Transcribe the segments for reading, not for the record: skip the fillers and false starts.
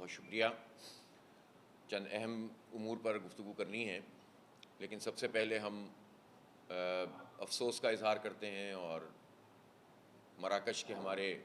بہت شکریہ۔ چند اہم امور پر گفتگو کرنی ہے، لیکن سب سے پہلے ہم افسوس کا اظہار کرتے ہیں اور مراکش کے ہمارے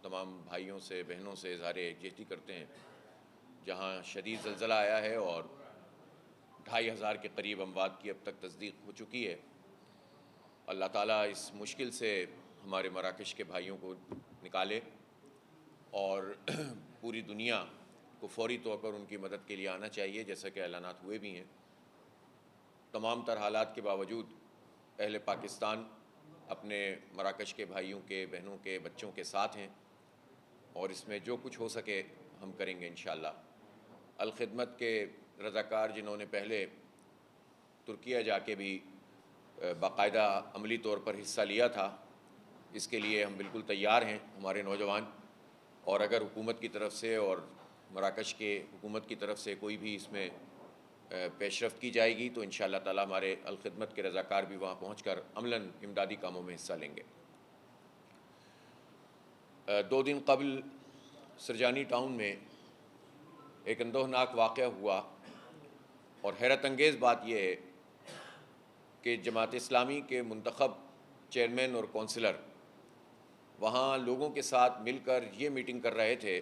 تمام بھائیوں سے بہنوں سے اظہار یکجہتی کرتے ہیں، جہاں شدید زلزلہ آیا ہے اور 2500 کے قریب اموات کی اب تک تصدیق ہو چکی ہے۔ اللہ تعالیٰ اس مشکل سے ہمارے مراکش کے بھائیوں کو نکالے اور پوری دنیا کو فوری طور پر ان کی مدد کے لیے آنا چاہیے، جیسا کہ اعلانات ہوئے بھی ہیں۔ تمام تر حالات کے باوجود اہل پاکستان اپنے مراکش کے بھائیوں کے بہنوں کے بچوں کے ساتھ ہیں، اور اس میں جو کچھ ہو سکے ہم کریں گے انشاءاللہ۔ الخدمت کے رضاکار جنہوں نے پہلے ترکیہ جا کے بھی باقاعدہ عملی طور پر حصہ لیا تھا، اس کے لیے ہم بالکل تیار ہیں ہمارے نوجوان، اور اگر حکومت کی طرف سے اور مراکش کے حکومت کی طرف سے کوئی بھی اس میں پیش رفت کی جائے گی تو انشاءاللہ تعالی ہمارے الخدمت کے رضاکار بھی وہاں پہنچ کر عملاً امدادی کاموں میں حصہ لیں گے۔ 2 دن قبل سرجانی ٹاؤن میں ایک اندوہناک واقعہ ہوا، اور حیرت انگیز بات یہ ہے کہ جماعت اسلامی کے منتخب چیئرمین اور کونسلر وہاں لوگوں کے ساتھ مل کر یہ میٹنگ کر رہے تھے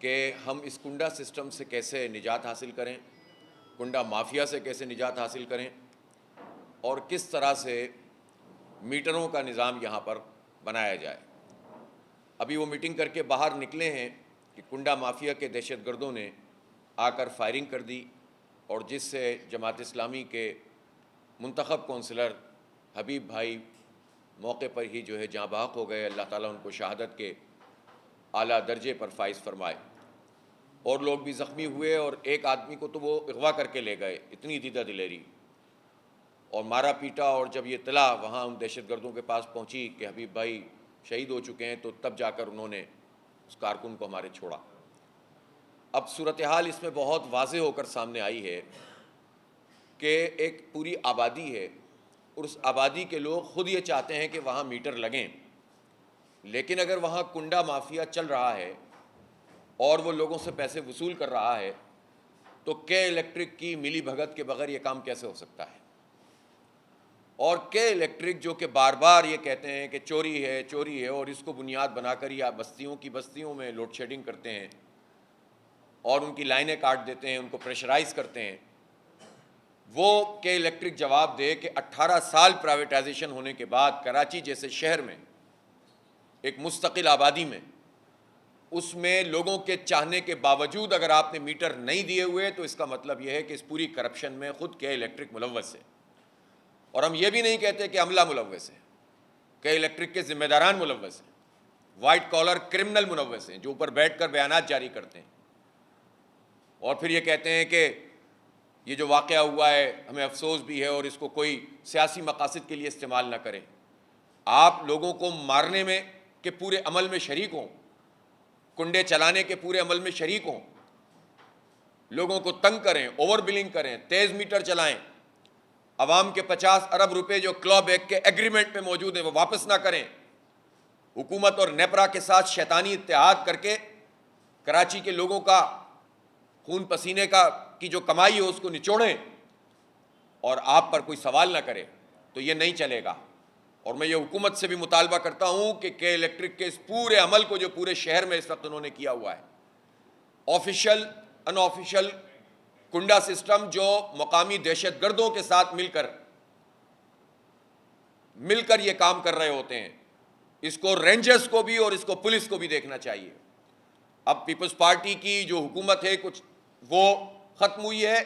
کہ ہم اس کنڈا سسٹم سے کیسے نجات حاصل کریں، کنڈا مافیا سے کیسے نجات حاصل کریں، اور کس طرح سے میٹروں کا نظام یہاں پر بنایا جائے۔ ابھی وہ میٹنگ کر کے باہر نکلے ہیں کہ کنڈا مافیا کے دہشت گردوں نے آ کر فائرنگ کر دی، اور جس سے جماعت اسلامی کے منتخب کونسلر حبیب بھائی موقع پر ہی جو ہے جاں بحق ہو گئے۔ اللہ تعالیٰ ان کو شہادت کے اعلیٰ درجے پر فائز فرمائے، اور لوگ بھی زخمی ہوئے، اور ایک آدمی کو تو وہ اغوا کر کے لے گئے، اتنی دیدہ دلیری اور مارا پیٹا۔ اور جب یہ اطلاع وہاں ان دہشت گردوں کے پاس پہنچی کہ حبیب بھائی شہید ہو چکے ہیں، تو تب جا کر انہوں نے اس کارکن کو ہمارے چھوڑا۔ اب صورتحال اس میں بہت واضح ہو کر سامنے آئی ہے کہ ایک پوری آبادی ہے، اور اس آبادی کے لوگ خود یہ چاہتے ہیں کہ وہاں میٹر لگیں، لیکن اگر وہاں کنڈا مافیا چل رہا ہے اور وہ لوگوں سے پیسے وصول کر رہا ہے تو کے الیکٹرک کی ملی بھگت کے بغیر یہ کام کیسے ہو سکتا ہے؟ اور کے الیکٹرک جو کہ بار بار یہ کہتے ہیں کہ چوری ہے چوری ہے، اور اس کو بنیاد بنا کر یا بستیوں میں لوڈ شیڈنگ کرتے ہیں اور ان کی لائنیں کاٹ دیتے ہیں، ان کو پریشرائز کرتے ہیں، وہ کہ الیکٹرک جواب دے کہ 18 سال پرائیویٹائزیشن ہونے کے بعد کراچی جیسے شہر میں ایک مستقل آبادی میں اس میں لوگوں کے چاہنے کے باوجود اگر آپ نے میٹر نہیں دیے ہوئے تو اس کا مطلب یہ ہے کہ اس پوری کرپشن میں خود کے الیکٹرک ملوث ہے۔ اور ہم یہ بھی نہیں کہتے کہ عملہ ملوث ہے، کہ الیکٹرک کے ذمہ داران ملوث ہیں، وائٹ کالر کرمنل ملوث ہیں جو اوپر بیٹھ کر بیانات جاری کرتے ہیں، اور پھر یہ کہتے ہیں کہ یہ جو واقعہ ہوا ہے ہمیں افسوس بھی ہے اور اس کو کوئی سیاسی مقاصد کے لیے استعمال نہ کریں۔ آپ لوگوں کو مارنے میں کے پورے عمل میں شریک ہوں، کنڈے چلانے کے پورے عمل میں شریک ہوں، لوگوں کو تنگ کریں، اوور بلنگ کریں، تیز میٹر چلائیں، عوام کے 50 ارب روپے جو کلو بیک کے ایگریمنٹ پہ موجود ہیں وہ واپس نہ کریں، حکومت اور نیپرا کے ساتھ شیطانی اتحاد کر کے کراچی کے لوگوں کا خون پسینے کی جو کمائی ہے اس کو نچوڑیں اور آپ پر کوئی سوال نہ کرے، تو یہ نہیں چلے گا۔ اور میں یہ حکومت سے بھی مطالبہ کرتا ہوں کہ الیکٹرک کے اس پورے عمل کو جو پورے شہر میں اس وقت انہوں نے کیا ہوا ہے، آفیشل ان آفیشل کنڈا سسٹم جو مقامی دہشت گردوں کے ساتھ مل کر یہ کام کر رہے ہوتے ہیں، اس کو رینجرز کو بھی اور اس کو پولیس کو بھی دیکھنا چاہیے۔ اب پیپلز پارٹی کی جو حکومت ہے کچھ وہ ختم ہوئی ہے،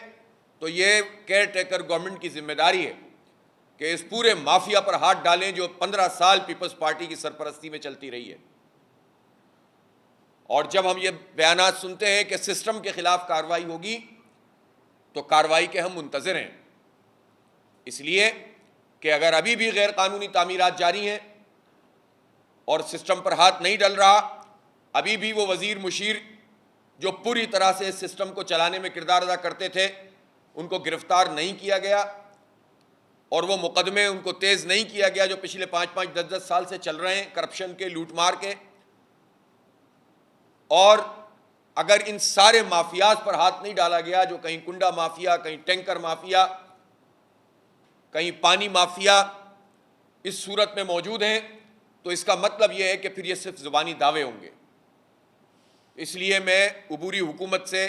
تو یہ کیئر ٹیکر گورنمنٹ کی ذمہ داری ہے کہ اس پورے مافیا پر ہاتھ ڈالیں جو 15 سال پیپلز پارٹی کی سرپرستی میں چلتی رہی ہے۔ اور جب ہم یہ بیانات سنتے ہیں کہ سسٹم کے خلاف کارروائی ہوگی تو کارروائی کے ہم منتظر ہیں، اس لیے کہ اگر ابھی بھی غیر قانونی تعمیرات جاری ہیں اور سسٹم پر ہاتھ نہیں ڈل رہا، ابھی بھی وہ وزیر مشیر جو پوری طرح سے اس سسٹم کو چلانے میں کردار ادا کرتے تھے ان کو گرفتار نہیں کیا گیا، اور وہ مقدمے ان کو تیز نہیں کیا گیا جو پچھلے 5-5 10 سال سے چل رہے ہیں کرپشن کے، لوٹ مار کے، اور اگر ان سارے مافیاز پر ہاتھ نہیں ڈالا گیا، جو کہیں کنڈا مافیا، کہیں ٹینکر مافیا، کہیں پانی مافیا اس صورت میں موجود ہیں، تو اس کا مطلب یہ ہے کہ پھر یہ صرف زبانی دعوے ہوں گے۔ اس لیے میں عبوری حکومت سے،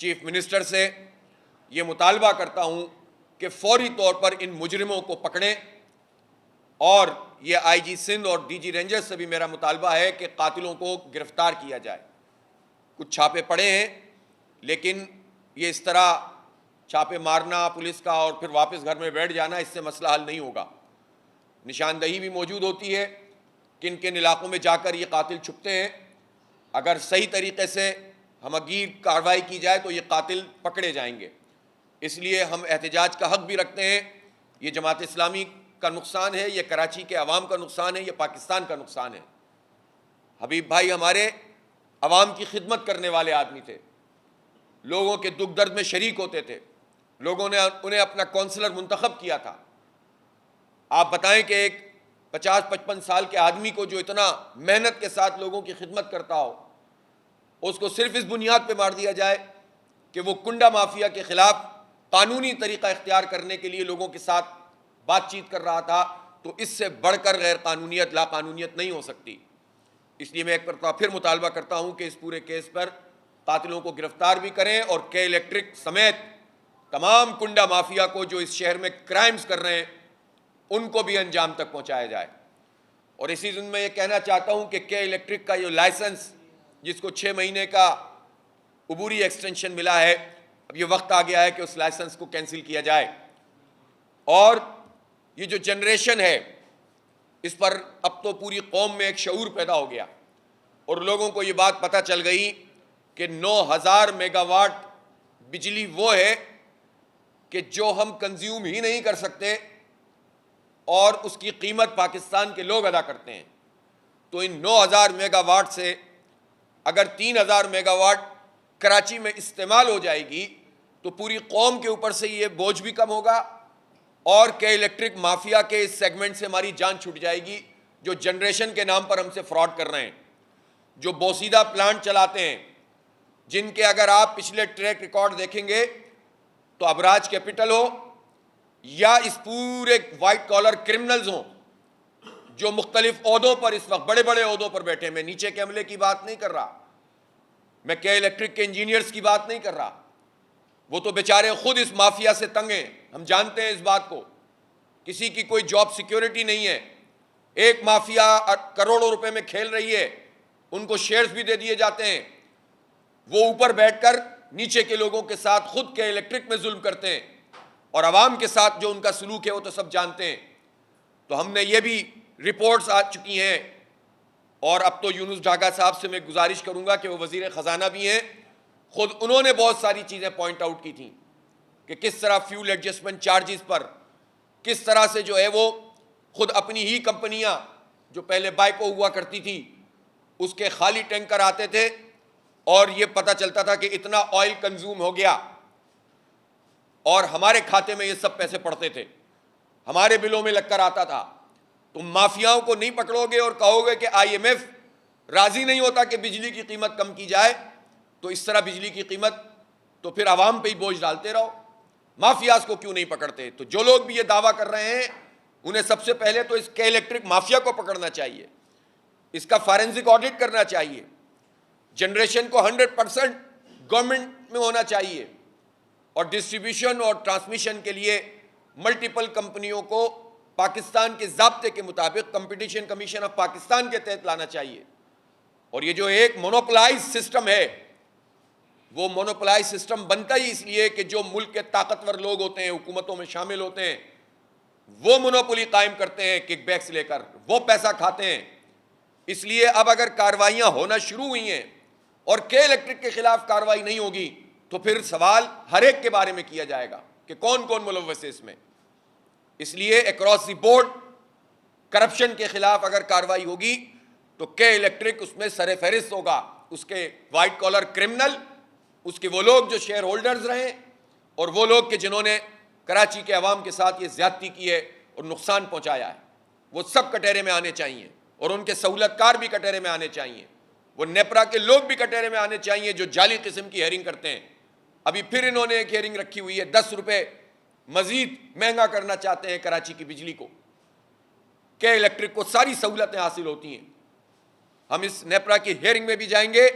چیف منسٹر سے یہ مطالبہ کرتا ہوں کہ فوری طور پر ان مجرموں کو پکڑیں، اور یہ آئی جی سندھ اور ڈی جی رینجر سے بھی میرا مطالبہ ہے کہ قاتلوں کو گرفتار کیا جائے۔ کچھ چھاپے پڑے ہیں، لیکن یہ اس طرح چھاپے مارنا پولیس کا اور پھر واپس گھر میں بیٹھ جانا، اس سے مسئلہ حل نہیں ہوگا۔ نشاندہی بھی موجود ہوتی ہے کن کن علاقوں میں جا کر یہ قاتل چھپتے ہیں۔ اگر صحیح طریقے سے ہمگیر کارروائی کی جائے تو یہ قاتل پکڑے جائیں گے۔ اس لیے ہم احتجاج کا حق بھی رکھتے ہیں۔ یہ جماعت اسلامی کا نقصان ہے، یہ کراچی کے عوام کا نقصان ہے، یہ پاکستان کا نقصان ہے۔ حبیب بھائی ہمارے عوام کی خدمت کرنے والے آدمی تھے، لوگوں کے دکھ درد میں شریک ہوتے تھے، لوگوں نے انہیں اپنا کونسلر منتخب کیا تھا۔ آپ بتائیں کہ ایک 50-55 سال کے آدمی کو جو اتنا محنت کے ساتھ لوگوں کی خدمت کرتا ہو، اس کو صرف اس بنیاد پہ مار دیا جائے کہ وہ کنڈا مافیا کے خلاف قانونی طریقہ اختیار کرنے کے لیے لوگوں کے ساتھ بات چیت کر رہا تھا، تو اس سے بڑھ کر غیر قانونیت، لا قانونیت نہیں ہو سکتی۔ اس لیے میں ایک مرتبہ پھر مطالبہ کرتا ہوں کہ اس پورے کیس پر قاتلوں کو گرفتار بھی کریں، اور کے الیکٹرک سمیت تمام کنڈا مافیا کو جو اس شہر میں کرائمز کر رہے ہیں ان کو بھی انجام تک پہنچایا جائے۔ اور اسی ضمن میں یہ کہنا چاہتا ہوں کہ کے الیکٹرک کا یہ لائسنس جس کو 6 مہینے کا عبوری ایکسٹینشن ملا ہے، اب یہ وقت آ گیا ہے کہ اس لائسنس کو کینسل کیا جائے۔ اور یہ جو جنریشن ہے، اس پر اب تو پوری قوم میں ایک شعور پیدا ہو گیا، اور لوگوں کو یہ بات پتہ چل گئی کہ 9000 میگا واٹ بجلی وہ ہے کہ جو ہم کنزیوم ہی نہیں کر سکتے، اور اس کی قیمت پاکستان کے لوگ ادا کرتے ہیں۔ تو ان 9000 میگا واٹ سے اگر 3000 میگا واٹ کراچی میں استعمال ہو جائے گی تو پوری قوم کے اوپر سے یہ بوجھ بھی کم ہوگا، اور کے الیکٹرک مافیا کے اس سیگمنٹ سے ہماری جان چھوٹ جائے گی، جو جنریشن کے نام پر ہم سے فراڈ کر رہے ہیں، جو بوسیدہ پلانٹ چلاتے ہیں، جن کے اگر آپ پچھلے ٹریک ریکارڈ دیکھیں گے تو ابراج کیپٹل ہو یا اس پورے وائٹ کالر کرمنلز ہوں جو مختلف عہدوں پر اس وقت بڑے بڑے عہدوں پر بیٹھے ہیں۔ میں نیچے کے عملے کی بات نہیں کر رہا، میں کے الیکٹرک کے انجینئرز کی بات نہیں کر رہا، وہ تو بیچارے خود اس مافیا سے تنگ ہیں، ہم جانتے ہیں اس بات کو۔ کسی کی کوئی جاب سیکیورٹی نہیں ہے، ایک مافیا کروڑوں روپے میں کھیل رہی ہے، ان کو شیئرز بھی دے دیے جاتے ہیں، وہ اوپر بیٹھ کر نیچے کے لوگوں کے ساتھ خود کے الیکٹرک میں ظلم کرتے ہیں، اور عوام کے ساتھ جو ان کا سلوک ہے وہ تو سب جانتے ہیں۔ تو ہم نے یہ بھی رپورٹس آ چکی ہیں، اور اب تو یونس ڈھاگا صاحب سے میں گزارش کروں گا کہ وہ وزیر خزانہ بھی ہیں، خود انہوں نے بہت ساری چیزیں پوائنٹ آؤٹ کی تھیں کہ کس طرح فیول ایڈجسٹمنٹ چارجز پر کس طرح سے جو ہے وہ خود اپنی ہی کمپنیاں جو پہلے بائیکو ہوا کرتی تھی اس کے خالی ٹینکر آتے تھے، اور یہ پتہ چلتا تھا کہ اتنا آئل کنزیوم ہو گیا، اور ہمارے کھاتے میں یہ سب پیسے پڑتے تھے، ہمارے بلوں میں لگ کر آتا تھا۔ تم مافیاؤں کو نہیں پکڑو گے اور کہو گے کہ آئی ایم ایف راضی نہیں ہوتا کہ بجلی کی قیمت کم کی جائے، تو اس طرح بجلی کی قیمت تو پھر عوام پہ ہی بوجھ ڈالتے رہو، مافیاز کو کیوں نہیں پکڑتے؟ تو جو لوگ بھی یہ دعویٰ کر رہے ہیں انہیں سب سے پہلے تو اس کے الیکٹرک مافیا کو پکڑنا چاہیے، اس کا فارنزک آڈٹ کرنا چاہیے، جنریشن کو 100% گورنمنٹ میں ہونا چاہیے، اور ڈسٹریبیوشن اور ٹرانسمیشن کے لیے ملٹیپل کمپنیوں کو پاکستان کے ضابطے کے مطابق کمپٹیشن کمیشن آف پاکستان کے تحت لانا چاہیے۔ اور یہ جو ایک مونوپلائز سسٹم ہے، وہ مونوپلائز سسٹم بنتا ہی اس لیے کہ جو ملک کے طاقتور لوگ ہوتے ہیں، حکومتوں میں شامل ہوتے ہیں، وہ مونوپولی قائم کرتے ہیں کک بیکس لے کر، وہ پیسہ کھاتے ہیں۔ اس لیے اب اگر کارروائیاں ہونا شروع ہوئی ہیں اور کے الیکٹرک کے خلاف کارروائی نہیں ہوگی تو پھر سوال ہر ایک کے بارے میں کیا جائے گا کہ کون کون ملوث ہے اس میں۔ اس لیے اکراس دی بورڈ کرپشن کے خلاف اگر کارروائی ہوگی تو کے الیکٹرک اس میں سر فہرست ہوگا، اس کے وائٹ کالر کرمنل، اس کے وہ لوگ جو شیئر ہولڈرز رہیں، اور وہ لوگ کہ جنہوں نے کراچی کے عوام کے ساتھ یہ زیادتی کی ہے اور نقصان پہنچایا ہے، وہ سب کٹہرے میں آنے چاہیے، اور ان کے سہولت کار بھی کٹہرے میں آنے چاہیے۔ وہ نیپرا کے لوگ بھی کٹہرے میں آنے چاہیے جو جعلی قسم کی ہیئرنگ کرتے ہیں. ابھی پھر انہوں نے ایک ہیئرنگ رکھی ہوئی ہے, 10 روپے مزید مہنگا کرنا چاہتے ہیں کراچی کی بجلی کو کہ الیکٹرک کو ساری سہولتیں حاصل ہوتی ہیں. ہم اس نیپرا کی ہیئرنگ میں بھی جائیں گے,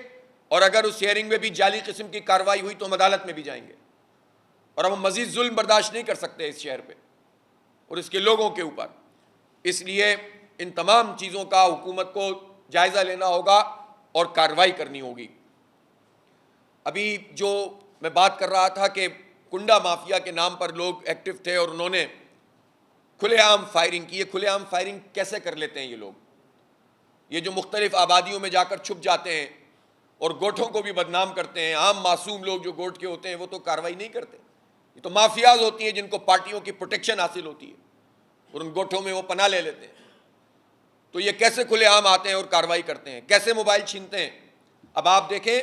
اور اگر اس ہیئرنگ میں بھی جعلی قسم کی کارروائی ہوئی تو ہم عدالت میں بھی جائیں گے, اور ہم مزید ظلم برداشت نہیں کر سکتے اس شہر پہ اور اس کے لوگوں کے اوپر. اس لیے ان تمام چیزوں کا حکومت کو جائزہ لینا ہوگا اور کارروائی کرنی ہوگی. ابھی جو میں بات کر رہا تھا کہ کنڈا مافیا کے نام پر لوگ ایکٹیو تھے اور انہوں نے کھلے عام فائرنگ کی. کھلے عام فائرنگ کیسے کر لیتے ہیں یہ لوگ؟ یہ جو مختلف آبادیوں میں جا کر چھپ جاتے ہیں اور گوٹھوں کو بھی بدنام کرتے ہیں. عام معصوم لوگ جو گوٹھ کے ہوتے ہیں وہ تو کارروائی نہیں کرتے, یہ تو مافیاز ہوتی ہیں جن کو پارٹیوں کی پروٹیکشن حاصل ہوتی ہے اور ان گوٹھوں میں وہ پناہ لے لیتے ہیں. تو یہ کیسے کھلے عام آتے ہیں اور کارروائی کرتے ہیں, کیسے موبائل چھینتے ہیں؟ اب آپ دیکھیں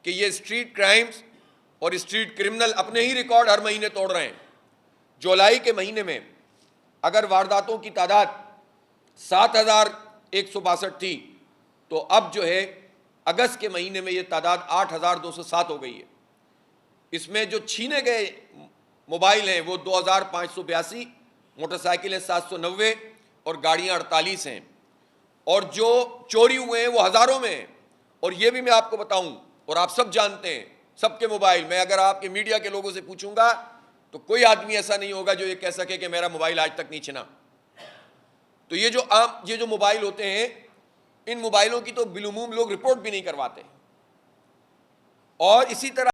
کہ یہ اسٹریٹ کرائمز اور اسٹریٹ کرمنل اپنے ہی ریکارڈ ہر مہینے توڑ رہے ہیں. جولائی کے مہینے میں اگر وارداتوں کی تعداد 7,162 تھی تو اب جو ہے اگست کے مہینے میں یہ تعداد 8,207 ہو گئی ہے. اس میں جو چھینے گئے موبائل ہیں وہ 2,582, موٹر سائیکلیں 790 اور گاڑیاں 48 ہیں, اور جو چوری ہوئے ہیں وہ ہزاروں میں ہیں. اور یہ بھی میں آپ کو بتاؤں, اور آپ سب جانتے ہیں, سب کے موبائل میں اگر آپ کے میڈیا کے لوگوں سے پوچھوں گا تو کوئی آدمی ایسا نہیں ہوگا جو یہ کہہ سکے کہ میرا موبائل آج تک نہیں چھنا. تو یہ جو موبائل ہوتے ہیں, ان موبائلوں کی تو بالعموم لوگ رپورٹ بھی نہیں کرواتے. اور اسی طرح